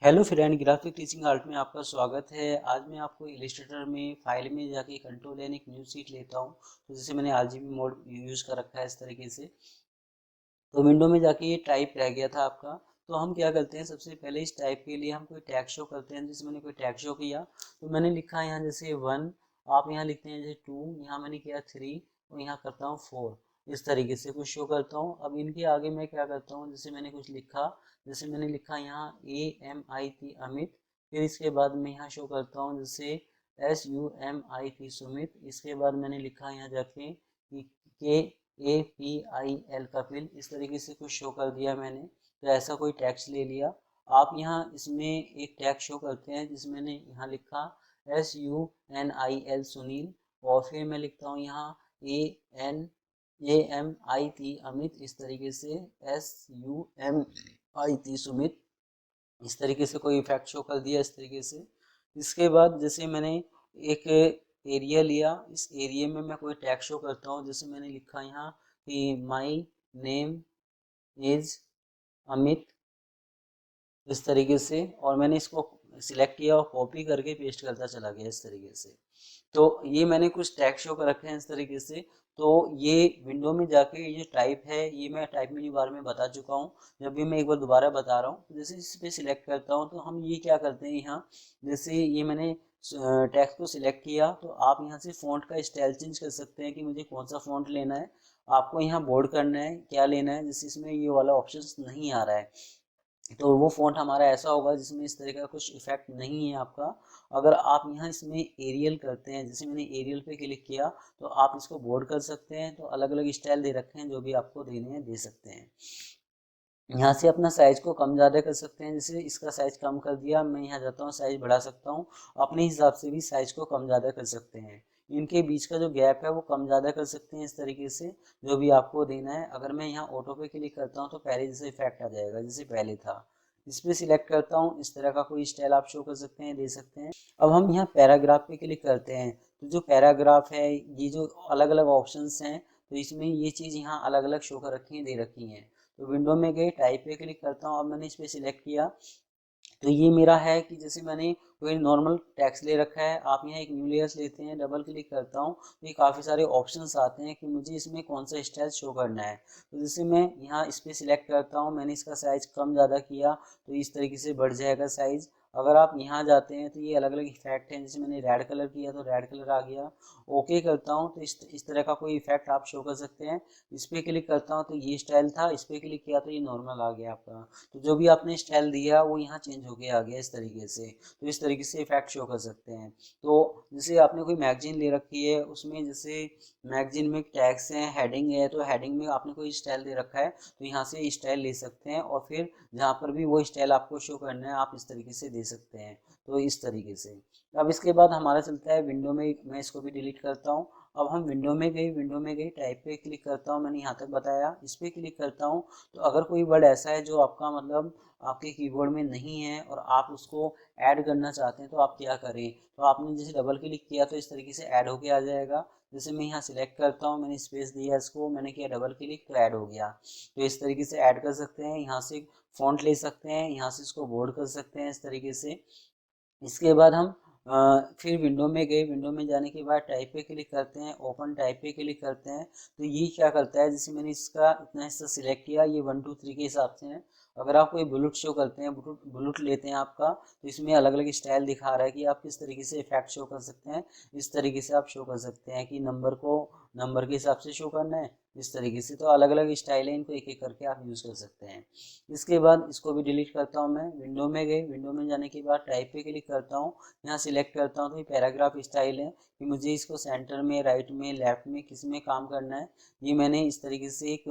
Hello friend, graphic teaching art में आपका स्वागत है। आज मैं आपको इलिस्ट्रेटर में फाइल में जाके कंट्रोल एन एक न्यू शीट लेता हूँ। तो जैसे मैंने आरजीबी मोड यूज़ कर रखा है इस तरीके से। तो विंडो में जाके ये टाइप रह गया था आपका। तो हम क्या करते हैं, सबसे पहले इस टाइप के लिए हम कोई टैग शो करते हैं। जैसे मैंने कोई टैग शो किया तो मैंने लिखा यहाँ जैसे 1, आप यहाँ लिखते हैं जैसे 2, यहाँ मैंने किया 3 और यहाँ करता हूँ 4। इस तरीके से कुछ शो करता हूँ। अब इनके आगे मैं क्या करता हूँ, जैसे मैंने कुछ लिखा, जैसे मैंने लिखा यहाँ AMIT अमित। फिर इसके बाद मैं यहाँ शो करता हूँ जैसे SUMIT सुमित। इसके बाद मैंने लिखा यहाँ जाके कि KAPIL कपिल। इस तरीके से कुछ शो कर दिया मैंने। तो ऐसा कोई टैक्स ले लिया। आप यहाँ इसमें एक टैग शो करते हैं जिसमें मैंने यहाँ लिखा SUNIL सुनील। और फिर मैं लिखता हूँ यहाँ AMIT अमित। इस तरीके से SUMIT सुमित। इस तरीके से कोई इफेक्ट शो कर दिया इस तरीके से। इसके बाद जैसे मैंने एक एरिया लिया, इस एरिया में मैं कोई टैग शो करता हूँ। जैसे मैंने लिखा यहाँ कि माई नेम इज अमित, इस तरीके से। और मैंने इसको सिलेक्ट किया और कॉपी करके पेस्ट करता चला गया इस तरीके से। तो ये मैंने कुछ टैग शो कर रखे हैं इस तरीके से। तो ये विंडो में जाके ये टाइप है, ये मैं टाइप मेन्यू बार में बता चुका हूँ। जब भी मैं एक बार दोबारा बता रहा हूँ, जैसे इस पे सिलेक्ट करता हूँ तो हम ये क्या करते हैं यहाँ, जैसे ये मैंने टेक्स्ट को सिलेक्ट किया तो आप यहाँ से फ़ॉन्ट का स्टाइल चेंज कर सकते हैं कि मुझे कौन सा फ़ॉन्ट लेना है। आपको यहाँ बोल्ड करना है, क्या लेना है। जैसे इसमें ये वाला ऑप्शन नहीं आ रहा है तो वो फ़ॉन्ट हमारा ऐसा होगा जिसमें इस तरह का कुछ इफेक्ट नहीं है आपका। अगर आप यहाँ इसमें एरियल करते हैं, जैसे मैंने एरियल पे क्लिक किया तो आप इसको बोल्ड कर सकते हैं। तो अलग अलग स्टाइल दे रखे हैं, जो भी आपको देने हैं दे सकते हैं। यहाँ से अपना साइज को कम ज़्यादा कर सकते हैं। जैसे इसका साइज कम कर दिया, मैं यहाँ जाता हूँ साइज बढ़ा सकता हूँ। अपने हिसाब से भी साइज को कम ज़्यादा कर सकते हैं। इनके बीच का जो गैप है वो कम ज़्यादा कर सकते हैं इस तरीके से, जो भी आपको देना है। अगर मैं यहाँ ऑटो पे क्लिक करता हूँ तो पहले जैसे इफेक्ट आ जाएगा जैसे पहले था। इस पर सिलेक्ट करता हूँ, इस तरह का कोई स्टाइल आप शो कर सकते हैं, दे सकते हैं। अब हम यहाँ पैराग्राफ पे क्लिक करते हैं तो जो पैराग्राफ है, ये जो अलग अलग ऑप्शंस हैं, तो इसमें ये चीज़ यहाँ अलग अलग शो कर रखी है, दे रखी हैं। तो विंडो में गए, टाइप पे क्लिक करता हूँ। अब मैंने इस पर सिलेक्ट किया तो ये मेरा है कि जैसे मैंने कोई नॉर्मल टेक्स्ट ले रखा है। आप यहाँ एक न्यू लेयर्स लेते हैं, डबल क्लिक करता हूँ तो ये काफ़ी सारे ऑप्शंस आते हैं कि मुझे इसमें कौन सा स्टाइल शो करना है। तो जैसे मैं यहाँ इस पर सिलेक्ट करता हूँ, मैंने इसका साइज कम ज़्यादा किया तो इस तरीके से बढ़ जाएगा साइज। अगर आप यहाँ जाते हैं तो ये अलग अलग इफेक्ट हैं। जैसे मैंने रेड कलर किया तो रेड कलर आ गया। ओके करता हूँ तो इस तरह का कोई इफेक्ट आप शो कर सकते हैं। इस पर क्लिक करता हूँ तो ये स्टाइल था, इस पर क्लिक किया तो ये नॉर्मल आ गया आपका। तो जो भी आपने स्टाइल दिया वो यहाँ चेंज होके आ गया इस तरीके से। तो इस तरीके से इफेक्ट शो कर सकते हैं। तो जैसे आपने कोई मैगजीन ले रखी है, उसमें जैसे मैगजीन में टैग्स हैं, हेडिंग है, तो हेडिंग में आपने कोई स्टाइल दे रखा है तो यहाँ से स्टाइल ले सकते हैं। और फिर जहाँ पर भी वो स्टाइल आपको शो करना है आप इस तरीके से दे सकते हैं। तो इस तरीके से। अब इसके बाद हमारा चलता है विंडो में, मैं इसको भी डिलीट करता हूँ। अब हम विंडो में गए, विंडो में गए, टाइप पे क्लिक करता हूँ, मैंने यहाँ तक बताया। इस पर क्लिक करता हूँ तो अगर कोई वर्ड ऐसा है जो आपका मतलब आपके कीबोर्ड में नहीं है और आप उसको ऐड करना चाहते हैं तो आप क्या करें। तो आपने जैसे डबल क्लिक किया तो इस तरीके से ऐड होके आ जाएगा। जैसे मैं यहाँ सिलेक्ट करता हूँ, मैंने स्पेस दिया इसको, मैंने किया डबल क्लिक तो ऐड हो गया। तो इस तरीके से ऐड कर सकते हैं। यहाँ से फॉन्ट ले सकते हैं, यहाँ से इसको बोल्ड कर सकते हैं इस तरीके से। इसके बाद हम फिर विंडो में गए, विंडो में जाने के बाद टाइप पे क्लिक करते हैं, ओपन टाइप पे क्लिक करते हैं। तो ये क्या करता है, जैसे मैंने इसका इतना हिस्सा सिलेक्ट किया, ये 1 2 3 के हिसाब से है। अगर आप कोई बुलेट शो करते हैं, बुलेट लेते हैं आपका, तो इसमें अलग अलग स्टाइल दिखा रहा है कि आप किस तरीके से इफेक्ट शो कर सकते हैं। इस तरीके से आप शो कर सकते हैं कि नंबर को नंबर के हिसाब से शो करना है, इस तरीके से। तो अलग अलग स्टाइल है, इनको एक एक करके आप यूज़ कर सकते हैं। इसके बाद इसको भी डिलीट करता हूँ मैं। विंडो में गए, विंडो में जाने के बाद टाइप पे क्लिक करता हूँ, यहाँ सिलेक्ट करता हूँ तो ये पैराग्राफ स्टाइल है कि मुझे इसको सेंटर में, राइट में, लेफ्ट में, किस में काम करना है। ये मैंने इस तरीके से एक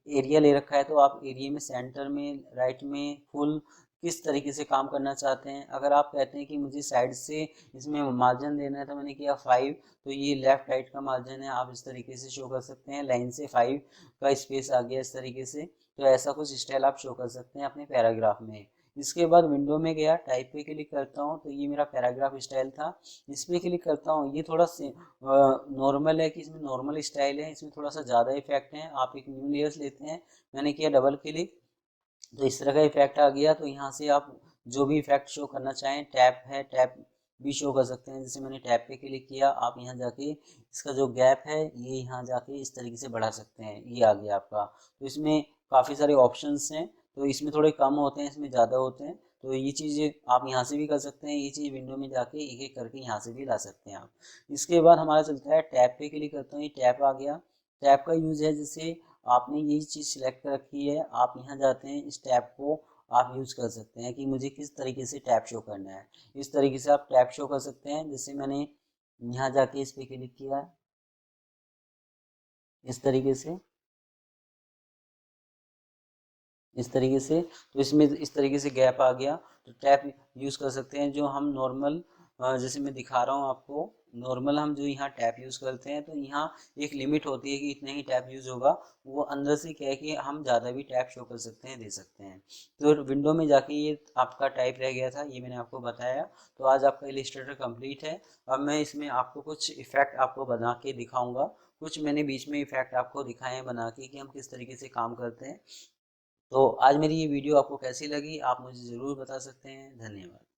एरिया ले रखा है। तो आप एरिया में, सेंटर में, राइट में, फुल किस तरीके से काम करना चाहते हैं। अगर आप कहते हैं कि मुझे साइड से इसमें मार्जिन देना है तो मैंने किया 5, तो ये लेफ्ट राइट का मार्जिन है, आप इस तरीके से शो कर सकते हैं। लाइन से 5 का स्पेस आ गया इस तरीके से। तो ऐसा कुछ स्टाइल आप शो कर सकते हैं अपने पैराग्राफ में। इसके बाद विंडो में गया, टाइप पे क्लिक करता हूँ तो ये मेरा पैराग्राफ स्टाइल था। इस पर क्लिक करता हूँ, ये थोड़ा से नॉर्मल है कि इसमें नॉर्मल स्टाइल है, इसमें थोड़ा सा ज़्यादा इफेक्ट है। आप एक न्यू लेयर्स लेते हैं, मैंने किया डबल क्लिक तो इस तरह का इफेक्ट आ गया। तो यहाँ से आप जो भी इफेक्ट शो करना चाहें, टैप है, टैप भी शो कर सकते हैं। जैसे मैंने टैप पे क्लिक किया, आप यहाँ जाके इसका जो गैप है ये यहाँ जाके इस तरीके से बढ़ा सकते हैं। ये आ गया आपका। तो इसमें काफ़ी सारे ऑप्शंस हैं, तो इसमें थोड़े कम होते हैं, इसमें ज़्यादा होते हैं। तो ये चीज़ आप यहाँ से भी कर सकते हैं, ये चीज़ विंडो में जाके एक एक करके यहाँ से भी ला सकते हैं आप। इसके बाद हमारा चलता है टैब पे क्लिक करता हूँ, ये टैब आ गया। टैब का यूज़ है, जैसे आपने यही चीज़ सिलेक्ट कर रखी है, आप यहाँ जाते हैं, इस टैब को आप यूज़ कर सकते हैं कि मुझे किस तरीके से टैब शो करना है। इस तरीके से आप टैब शो कर सकते हैं। जैसे मैंने यहाँ जाके इस पे क्लिक किया है इस तरीके से, इस तरीके से, तो इसमें इस तरीके से गैप आ गया। तो टैप यूज़ कर सकते हैं। जो हम नॉर्मल, जैसे मैं दिखा रहा हूँ आपको, नॉर्मल हम जो यहाँ टैप यूज़ करते हैं तो यहाँ एक लिमिट होती है कि इतना ही टैप यूज़ होगा। वो अंदर से क्या है कि हम ज़्यादा भी टैप शो कर सकते हैं, दे सकते हैं। तो विंडो में जाके ये आपका टाइप रह गया था, ये मैंने आपको बताया। तो आज आपका इलिस्ट्रेटर कंप्लीट है। अब मैं इसमें आपको कुछ इफ़ेक्ट आपको बना के दिखाऊंगा। कुछ मैंने बीच में इफ़ेक्ट आपको दिखाए हैं बना के कि हम किस तरीके से काम करते हैं। तो आज मेरी ये वीडियो आपको कैसी लगी, आप मुझे ज़रूर बता सकते हैं। धन्यवाद।